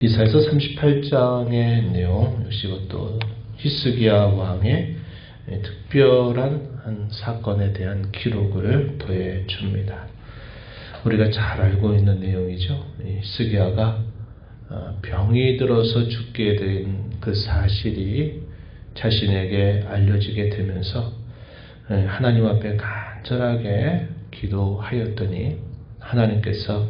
이사야서 38장의 내용 역시 이것도 히스기야 왕의 특별한 한 사건에 대한 기록을 더해줍니다. 우리가 잘 알고 있는 내용이죠. 히스기야가 병이 들어서 죽게 된 그 사실이 자신에게 알려지게 되면서 하나님 앞에 간절하게 기도하였더니 하나님께서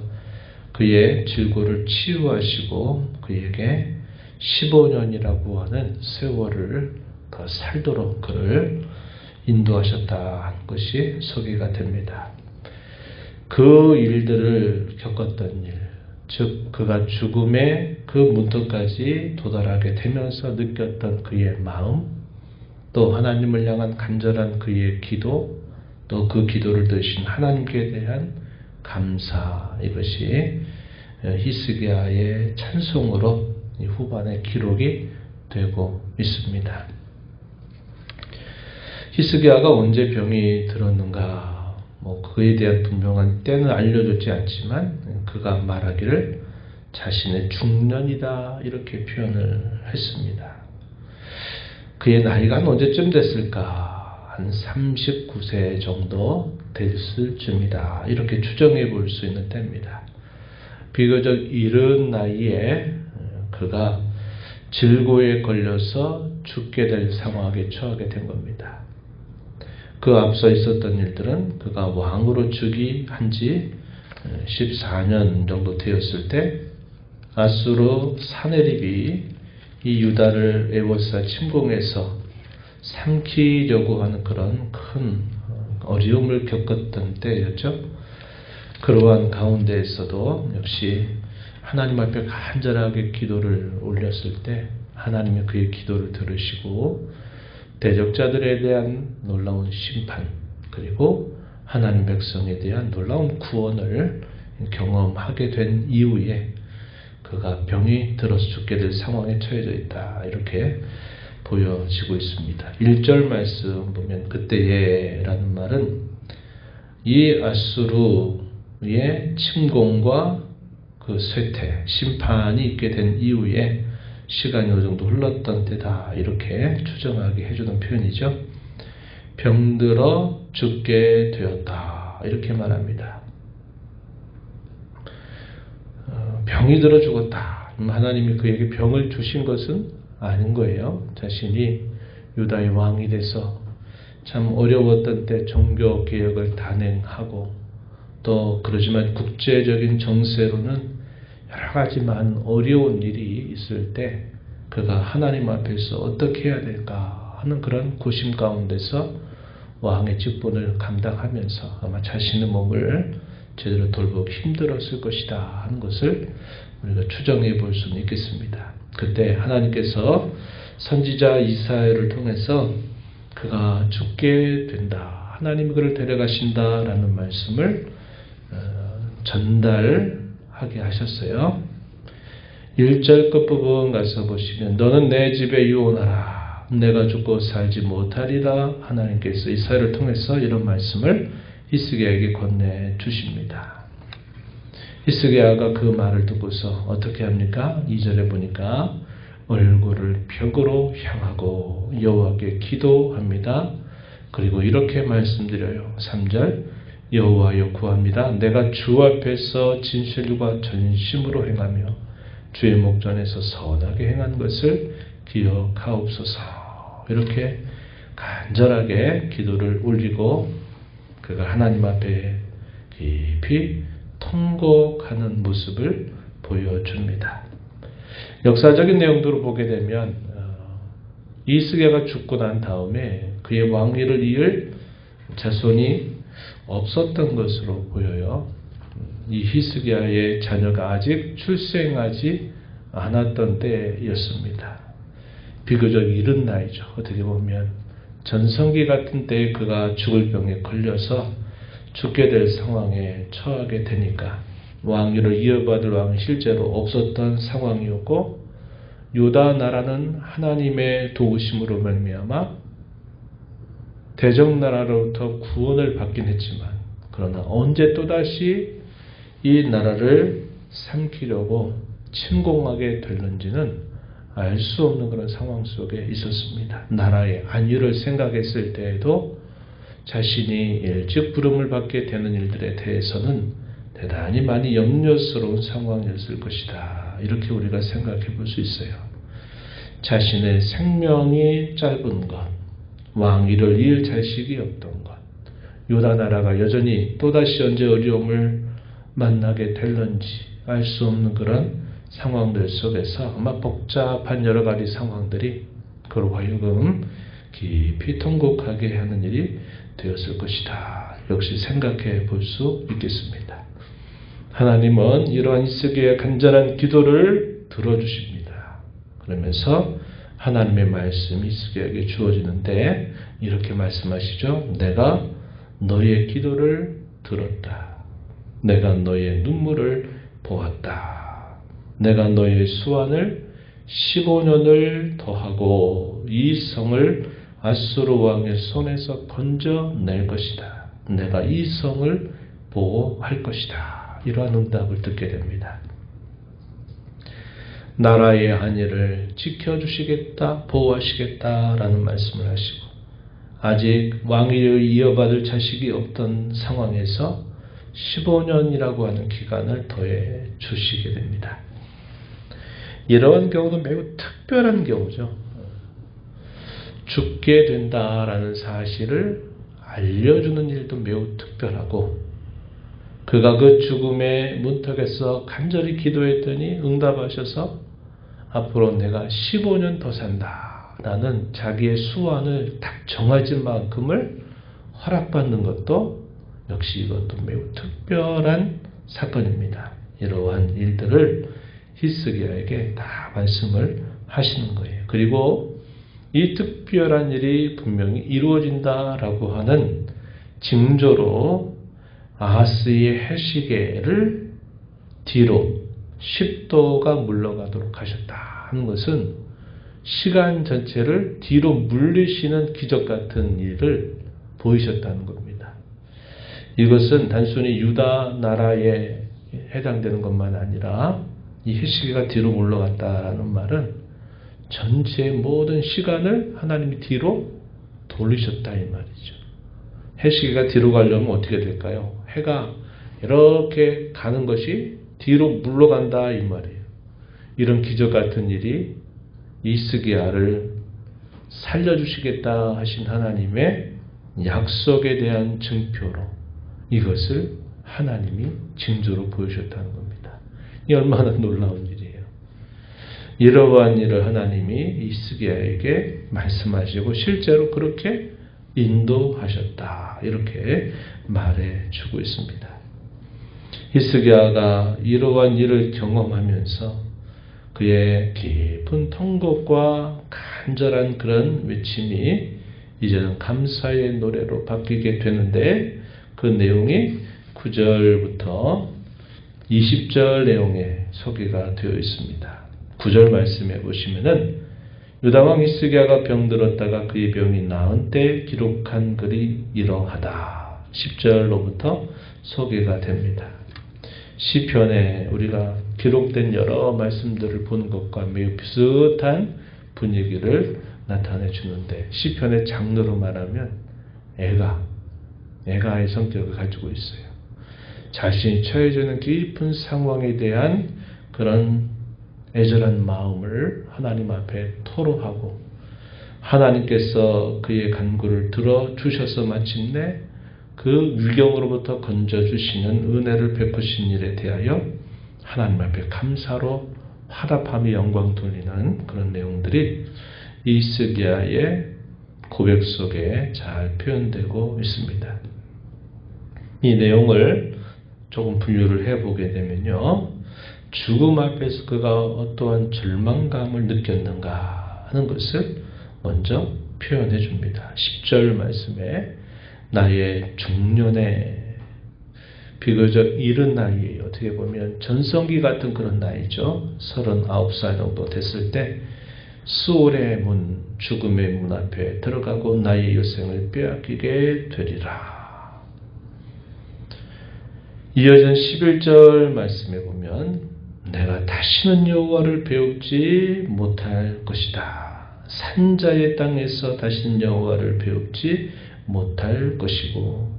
그의 질고를 치유하시고 그에게 15년이라고 하는 세월을 더 살도록 그를 인도하셨다는 것이 소개가 됩니다. 그 일들을 겪었던 일, 즉 그가 죽음의 그 문턱까지 도달하게 되면서 느꼈던 그의 마음, 또 하나님을 향한 간절한 그의 기도, 또 그 기도를 들으신 하나님께 대한 감사, 이것이 히스기야의 찬송으로 후반에 기록이 되고 있습니다. 히스기야가 언제 병이 들었는가, 그에 대한 분명한 때는 알려주지 않지만 그가 말하기를 자신의 중년이다 이렇게 표현을 했습니다. 그의 나이가 언제쯤 됐을까? 한 39세 정도 됐을 쯤이다 이렇게 추정해 볼 수 있는 때입니다. 비교적 이른 나이에 그가 질고에 걸려서 죽게 될 상황에 처하게 된 겁니다. 그 앞서 있었던 일들은 그가 왕으로 즉위한 지 14년 정도 되었을 때 아수르 사네립이 이 유다를 에워싸 침공해서 삼키려고 하는 그런 큰 어려움을 겪었던 때였죠. 그러한 가운데에서도 역시 하나님 앞에 간절하게 기도를 올렸을 때 하나님이 그의 기도를 들으시고 대적자들에 대한 놀라운 심판, 그리고 하나님 백성에 대한 놀라운 구원을 경험하게 된 이후에 그가 병이 들어서 죽게 될 상황에 처해져 있다 이렇게 보여지고 있습니다. 1절 말씀 보면 그때에라는 말은 이 아수르의 침공과 그 쇠퇴, 심판이 있게 된 이후에 시간이 어느 정도 흘렀던 때다 이렇게 추정하게 해주는 표현이죠. 병들어 죽게 되었다 이렇게 말합니다. 병이 들어 죽었다. 하나님이 그에게 병을 주신 것은 아닌 거예요. 자신이 유다의 왕이 돼서 참 어려웠던 때 종교 개혁을 단행하고 또 그러지만 국제적인 정세로는 여러 가지만 어려운 일이 있을 때 그가 하나님 앞에서 어떻게 해야 될까 하는 그런 고심 가운데서 왕의 직분을 감당하면서 아마 자신의 몸을 제대로 돌보기 힘들었을 것이다 하는 것을 우리가 추정해 볼 수는 있겠습니다. 그때 하나님께서 선지자 이사야를 통해서 그가 죽게 된다, 하나님이 그를 데려가신다라는 말씀을 전달하게 하셨어요. 1절 끝부분 가서 보시면 너는 내 집에 유언하라, 내가 죽고 살지 못하리라. 하나님께서 이사야를 통해서 이런 말씀을 히스기야에게 건네 주십니다. 히스기야가 그 말을 듣고서 어떻게 합니까? 2절에 보니까 얼굴을 벽으로 향하고 여호와께 기도합니다. 그리고 이렇게 말씀드려요. 3절 여호와여 구합니다. 내가 주 앞에서 진실과 전심으로 행하며 주의 목전에서 선하게 행한 것을 기억하옵소서. 이렇게 간절하게 기도를 올리고 그가 하나님 앞에 깊이 통곡하는 모습을 보여줍니다. 역사적인 내용들을 보게 되면 히스기야가 죽고 난 다음에 그의 왕위를 이을 자손이 없었던 것으로 보여요. 이 히스기야의 자녀가 아직 출생하지 않았던 때였습니다. 비교적 이른 나이죠. 어떻게 보면 전성기 같은 때에 그가 죽을 병에 걸려서 죽게 될 상황에 처하게 되니까 왕위를 이어받을 왕이 실제로 없었던 상황이었고 유다 나라는 하나님의 도우심으로 말미암아 대적 나라로부터 구원을 받긴 했지만 그러나 언제 또다시 이 나라를 삼키려고 침공하게 될는지는 알 수 없는 그런 상황 속에 있었습니다. 나라의 안위를 생각했을 때에도 자신이 일찍 부름을 받게 되는 일들에 대해서는 대단히 많이 염려스러운 상황이었을 것이다. 이렇게 우리가 생각해 볼 수 있어요. 자신의 생명이 짧은 것, 왕위를 이을 자식이 없던 것, 유다 나라가 여전히 또다시 언제 어려움을 만나게 될는지 알 수 없는 그런 상황들 속에서 아마 복잡한 여러 가지 상황들이 그로 하여금 깊이 통곡하게 하는 일이 되었을 것이다. 역시 생각해 볼 수 있겠습니다. 하나님은 이러한 히스기야의 간절한 기도를 들어주십니다. 그러면서 하나님의 말씀이 히스기야에게 주어지는데 이렇게 말씀하시죠. 내가 너의 기도를 들었다. 내가 너의 눈물을 보았다. 내가 너의 수완을 15년을 더하고 이 성을 아수르 왕의 손에서 건져낼 것이다. 내가 이 성을 보호할 것이다. 이러한 응답을 듣게 됩니다. 나라의 안위를 지켜주시겠다, 보호하시겠다라는 말씀을 하시고 아직 왕위를 이어받을 자식이 없던 상황에서 15년이라고 하는 기간을 더해 주시게 됩니다. 이러한 경우도 매우 특별한 경우죠. 죽게 된다라는 사실을 알려주는 일도 매우 특별하고 그가 그 죽음의 문턱에서 간절히 기도했더니 응답하셔서 앞으로 내가 15년 더 산다 라는 자기의 수완을 딱 정해진 만큼을 허락받는 것도 역시 이것도 매우 특별한 사건입니다. 이러한 일들을 히스기야에게 다 말씀을 하시는 거예요. 그리고 이 특별한 일이 분명히 이루어진다라고 하는 징조로 아하스의 해시계를 뒤로 10도가 물러가도록 하셨다 하는 것은 시간 전체를 뒤로 물리시는 기적 같은 일을 보이셨다는 겁니다. 이것은 단순히 유다 나라에 해당되는 것만 아니라 이 해시계가 뒤로 물러갔다라는 말은 전체의 모든 시간을 하나님이 뒤로 돌리셨다 이 말이죠. 해시계가 뒤로 가려면 어떻게 될까요? 해가 이렇게 가는 것이 뒤로 물러간다 이 말이에요. 이런 기적 같은 일이 히스기야를 살려주시겠다 하신 하나님의 약속에 대한 증표로 이것을 하나님이 징조로 보여주셨다는 겁니다. 이 얼마나 놀라운 일이에요. 이러한 일을 하나님이 히스기야에게 말씀하시고 실제로 그렇게 인도하셨다. 이렇게 말해주고 있습니다. 히스기야가 이러한 일을 경험하면서 그의 깊은 통곡과 간절한 그런 외침이 이제는 감사의 노래로 바뀌게 되는데 그 내용이 9절부터 20절 내용에 소개가 되어 있습니다. 9절 말씀해 보시면은 유다왕 히스기야가 병들었다가 그의 병이 나은 때 기록한 글이 이러하다. 10절로부터 소개가 됩니다. 시편에 우리가 기록된 여러 말씀들을 보는 것과 매우 비슷한 분위기를 나타내 주는데 시편의 장르로 말하면 애가의 성격을 가지고 있어요. 자신이 처해져 있는 깊은 상황에 대한 그런 애절한 마음을 하나님 앞에 토로하고 하나님께서 그의 간구를 들어주셔서 마침내 그 위경으로부터 건져주시는 은혜를 베푸신 일에 대하여 하나님 앞에 감사로 화답하며 영광 돌리는 그런 내용들이 히스기야의 고백 속에 잘 표현되고 있습니다. 이 내용을 조금 분류를 해보게 되면요. 죽음 앞에서 그가 어떠한 절망감을 느꼈는가 하는 것을 먼저 표현해 줍니다. 10절 말씀에 나의 중년의 비교적 이른 나이에 어떻게 보면 전성기 같은 그런 나이죠. 39살 정도 됐을 때 수월의 문, 죽음의 문 앞에 들어가고 나의 여생을 빼앗기게 되리라. 이어진 11절 말씀에 보면 내가 다시는 여호와를 배웁지 못할 것이다. 산자의 땅에서 다시는 여호와를 배웁지 못할 것이고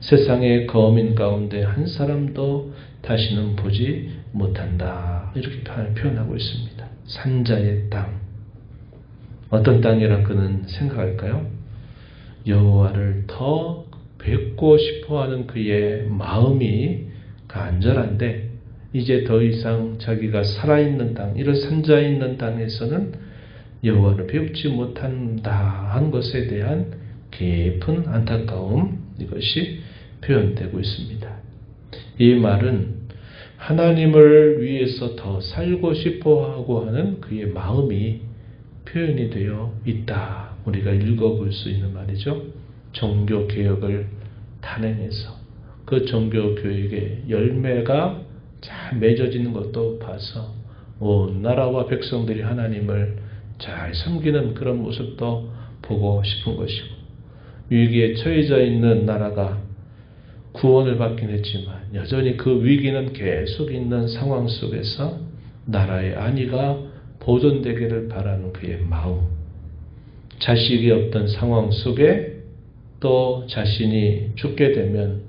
세상의 거민 가운데 한 사람도 다시는 보지 못한다. 이렇게 표현하고 있습니다. 산자의 땅. 어떤 땅이라 그는 생각할까요? 여호와를 더 뵙고 싶어하는 그의 마음이 간절한데 이제 더 이상 자기가 살아있는 땅, 이런 산자 있는 땅에서는 여호와를 배우지 못한다 한 것에 대한 깊은 안타까움, 이것이 표현되고 있습니다. 이 말은 하나님을 위해서 더 살고 싶어하고 하는 그의 마음이 표현이 되어 있다. 우리가 읽어볼 수 있는 말이죠. 종교개혁을 단행해서 그 종교교육의 열매가 잘 맺어지는 것도 봐서 온 나라와 백성들이 하나님을 잘 섬기는 그런 모습도 보고 싶은 것이고, 위기에 처해져 있는 나라가 구원을 받긴 했지만 여전히 그 위기는 계속 있는 상황 속에서 나라의 안위가 보존되기를 바라는 그의 마음, 자식이 없던 상황 속에 또 자신이 죽게 되면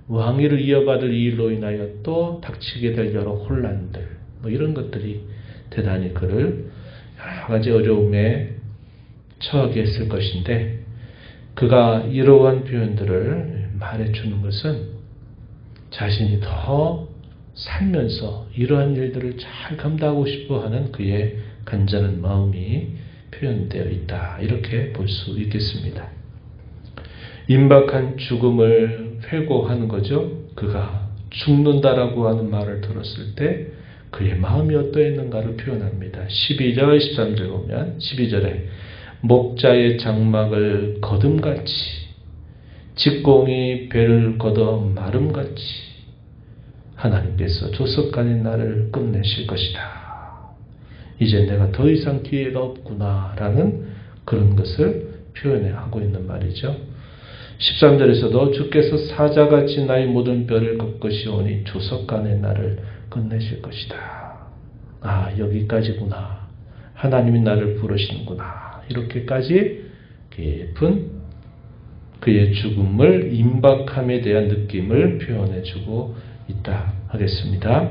왕위를 이어받을 이 일로 인하여 또 닥치게 될 여러 혼란들, 이런 것들이 대단히 그를 여러 가지 어려움에 처하게 했을 것인데, 그가 이러한 표현들을 말해주는 것은 자신이 더 살면서 이러한 일들을 잘 감당하고 싶어하는 그의 간절한 마음이 표현되어 있다. 이렇게 볼 수 있겠습니다. 임박한 죽음을 회고하는 거죠. 그가 죽는다라고 하는 말을 들었을 때 그의 마음이 어떠했는가를 표현합니다. 12절, 13절 보면 12절에 목자의 장막을 거둠같이 직공이 배를 걷어 마름같이 하나님께서 조석간의 나를 끝내실 것이다. 이제 내가 더 이상 기회가 없구나 라는 그런 것을 표현하고 있는 말이죠. 13절에서도 주께서 사자같이 나의 모든 뼈를 꺾으시오니 조석간의 나를 끝내실 것이다. 아, 여기까지구나. 하나님이 나를 부르시는구나. 이렇게까지 깊은 그의 죽음을 임박함에 대한 느낌을 표현해주고 있다 하겠습니다.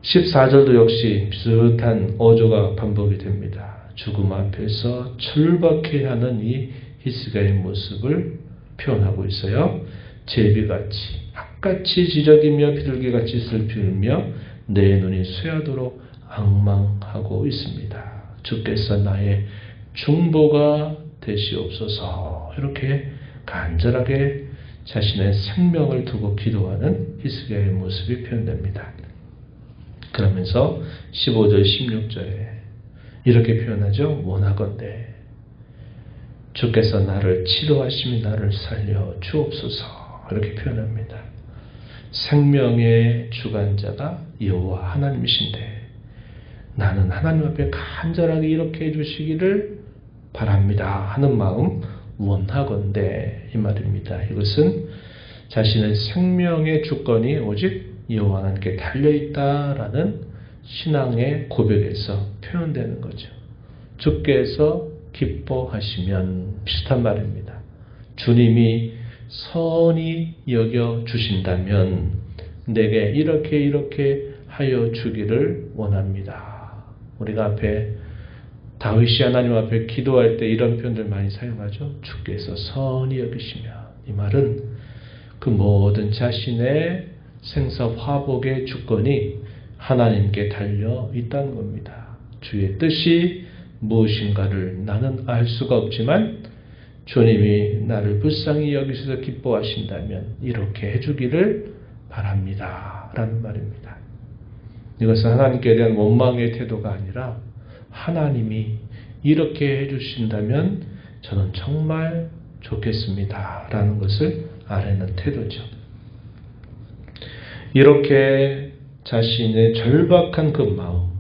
14절도 역시 비슷한 어조가 반복이 됩니다. 죽음 앞에서 철박해 하는 이 히스기야의 모습을 표현하고 있어요. 제비같이 학같이 지저귀며 비둘기같이 슬피우며 내 눈이 쇠하도록 앙망하고 있습니다. 주께서 나의 중보가 되시옵소서. 이렇게 간절하게 자신의 생명을 두고 기도하는 히스기야의 모습이 표현됩니다. 그러면서 15절 16절에 이렇게 표현하죠. 원하건대 주께서 나를 치료하시며 나를 살려 주옵소서. 이렇게 표현합니다. 생명의 주관자가 여호와 하나님이신데 나는 하나님 앞에 간절하게 이렇게 해주시기를 바랍니다 하는 마음, 원하건대 이 말입니다. 이것은 자신의 생명의 주권이 오직 여호와 하나님께 달려있다라는 신앙의 고백에서 표현되는 거죠. 주께서 기뻐하시면 비슷한 말입니다. 주님이 선히 여겨 주신다면 내게 이렇게 하여 주기를 원합니다. 우리가 앞에 다윗이 하나님 앞에 기도할 때 이런 표현들 많이 사용하죠. 주께서 선히 여기시면, 이 말은 그 모든 자신의 생사 화복의 주권이 하나님께 달려 있다는 겁니다. 주의 뜻이 무엇인가를 나는 알 수가 없지만 주님이 나를 불쌍히 여기셔서 기뻐하신다면 이렇게 해주기를 바랍니다 라는 말입니다. 이것은 하나님께 대한 원망의 태도가 아니라 하나님이 이렇게 해주신다면 저는 정말 좋겠습니다 라는 것을 아뢰는 태도죠. 이렇게 자신의 절박한 그 마음,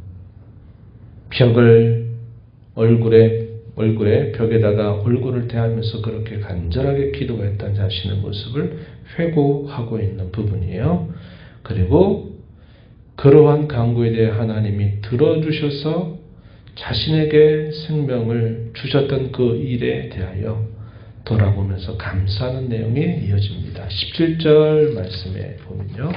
벽을 얼굴에 벽에다가 얼굴을 대하면서 그렇게 간절하게 기도했던 자신의 모습을 회고하고 있는 부분이에요. 그리고 그 그러한 간구에 대해 하나님이 들어주셔서 자신에게 생명을 주셨던 그 일에 대하여 돌아보면서 감사하는 내용이 이어집니다. 17절 말씀에 보면요.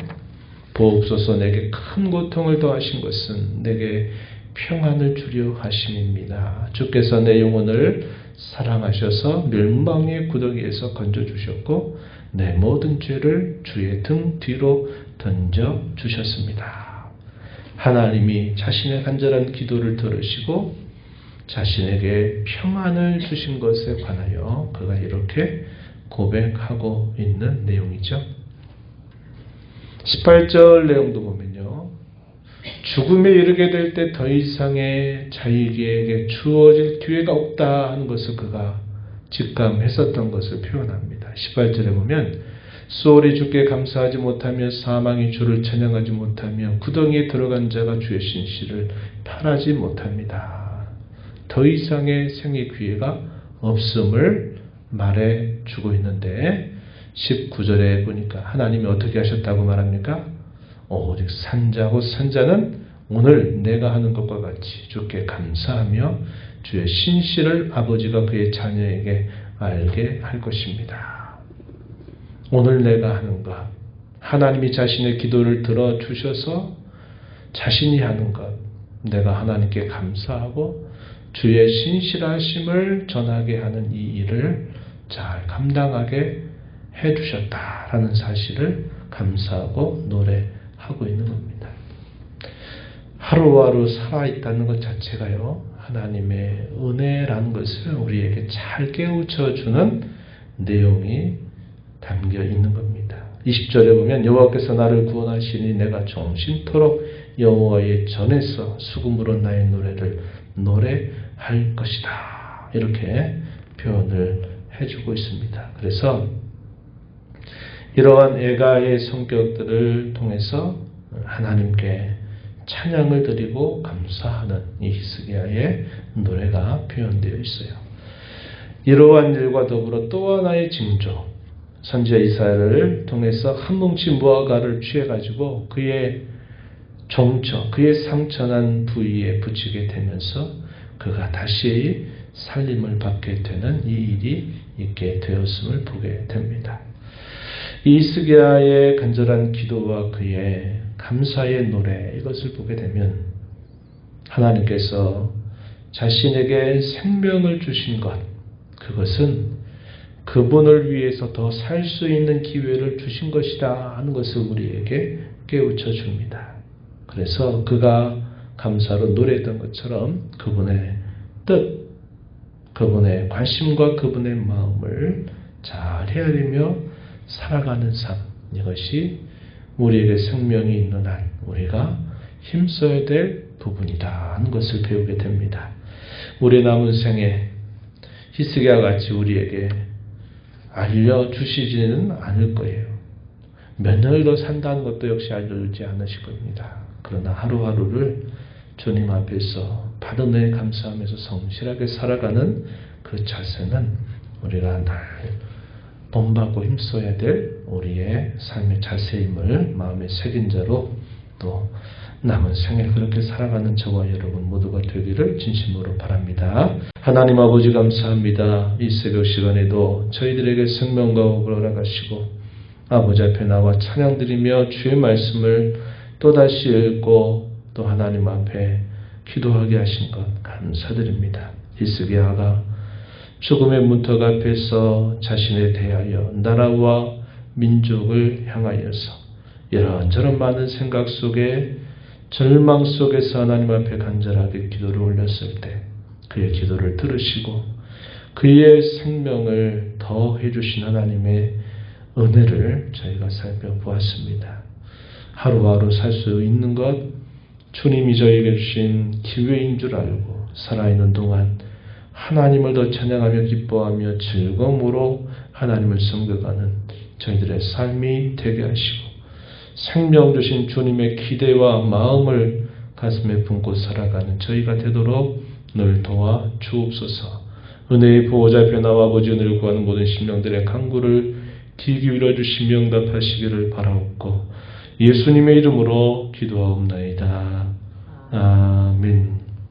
보옵소서 내게 큰 고통을 더하신 것은 내게 평안을 주려 하심입니다. 주께서 내 영혼을 사랑하셔서 멸망의 구덩이에서 건져주셨고 내 모든 죄를 주의 등 뒤로 던져주셨습니다. 하나님이 자신의 간절한 기도를 들으시고 자신에게 평안을 주신 것에 관하여 그가 이렇게 고백하고 있는 내용이죠. 18절 내용도 보면요. 죽음에 이르게 될 때 더 이상의 자기에게 주어질 기회가 없다 하는 것을 그가 직감했었던 것을 표현합니다. 18절에 보면 수월이 주께 감사하지 못하며 사망이 주를 찬양하지 못하며 구덩이에 들어간 자가 주의 신실을 팔하지 못합니다. 더 이상의 생의 기회가 없음을 말해주고 있는데 19절에 보니까 하나님이 어떻게 하셨다고 말합니까? 오직 산자고 산자는 오늘 내가 하는 것과 같이 주께 감사하며 주의 신실을 아버지가 그의 자녀에게 알게 할 것입니다. 오늘 내가 하는 것, 하나님이 자신의 기도를 들어주셔서 자신이 하는 것, 내가 하나님께 감사하고 주의 신실하심을 전하게 하는 이 일을 잘 감당하게 해주셨다라는 사실을 감사하고 노래하고 있는 겁니다. 하루하루 살아있다는 것 자체가요, 하나님의 은혜라는 것을 우리에게 잘 깨우쳐주는 내용이 담겨 있는 겁니다. 20절에 보면 여호와께서 나를 구원하시니 내가 정신토록 여호와의 전에서 수금으로 나의 노래를 노래할 것이다. 이렇게 표현을 해주고 있습니다. 그래서 이러한 애가의 성격들을 통해서 하나님께 찬양을 드리고 감사하는 이 히스기야의 노래가 표현되어 있어요. 이러한 일과 더불어 또 하나의 징조, 선지자 이사야를 통해서 한 뭉치 무화과를 취해가지고 그의 정처, 그의 상처난 부위에 붙이게 되면서 그가 다시 살림을 받게 되는 이 일이 있게 되었음을 보게 됩니다. 이 히스기야의 간절한 기도와 그의 감사의 노래, 이것을 보게 되면 하나님께서 자신에게 생명을 주신 것, 그것은 그분을 위해서 더 살 수 있는 기회를 주신 것이다 하는 것을 우리에게 깨우쳐 줍니다. 그래서 그가 감사로 노래했던 것처럼 그분의 뜻, 그분의 관심과 그분의 마음을 잘 헤아리며 살아가는 삶, 이것이 우리에게 생명이 있는 한 우리가 힘써야 될 부분이다 하는 것을 배우게 됩니다. 우리 남은 생에 히스기야 같이 우리에게 알려주시지는 않을 거예요. 몇 년을 더 산다는 것도 역시 알려주지 않으실 겁니다. 그러나 하루하루를 주님 앞에서 바른 은혜에 감사하면서 성실하게 살아가는 그 자세는 우리가 날 본받고 힘써야 될 우리의 삶의 자세임을 마음에 새긴 자로 또 남은 생에 그렇게 살아가는 저와 여러분 모두가 되기를 진심으로 바랍니다. 하나님 아버지 감사합니다. 이 새벽 시간에도 저희들에게 생명과 복을 허락하시고 아버지 앞에 나와 찬양드리며 주의 말씀을 또다시 읽고 또 하나님 앞에 기도하게 하신 것 감사드립니다. 히스기야가 죽음의 문턱 앞에서 자신에 대하여 나라와 민족을 향하여서 이런저런 많은 생각 속에 절망 속에서 하나님 앞에 간절하게 기도를 올렸을 때 그의 기도를 들으시고 그의 생명을 더해 주신 하나님의 은혜를 저희가 살펴보았습니다. 하루하루 살 수 있는 것 주님이 저에게 주신 기회인 줄 알고 살아있는 동안 하나님을 더 찬양하며 기뻐하며 즐거움으로 하나님을 섬겨가는 저희들의 삶이 되게 하시고 생명 주신 주님의 기대와 마음을 가슴에 품고 살아가는 저희가 되도록 늘 도와 주옵소서. 은혜의 보호자 변화와 아버지 은혜를 구하는 모든 심령들의 간구를 귀 기울여 주시며 응답하시기를 바라옵고 예수님의 이름으로 기도하옵나이다. 아멘.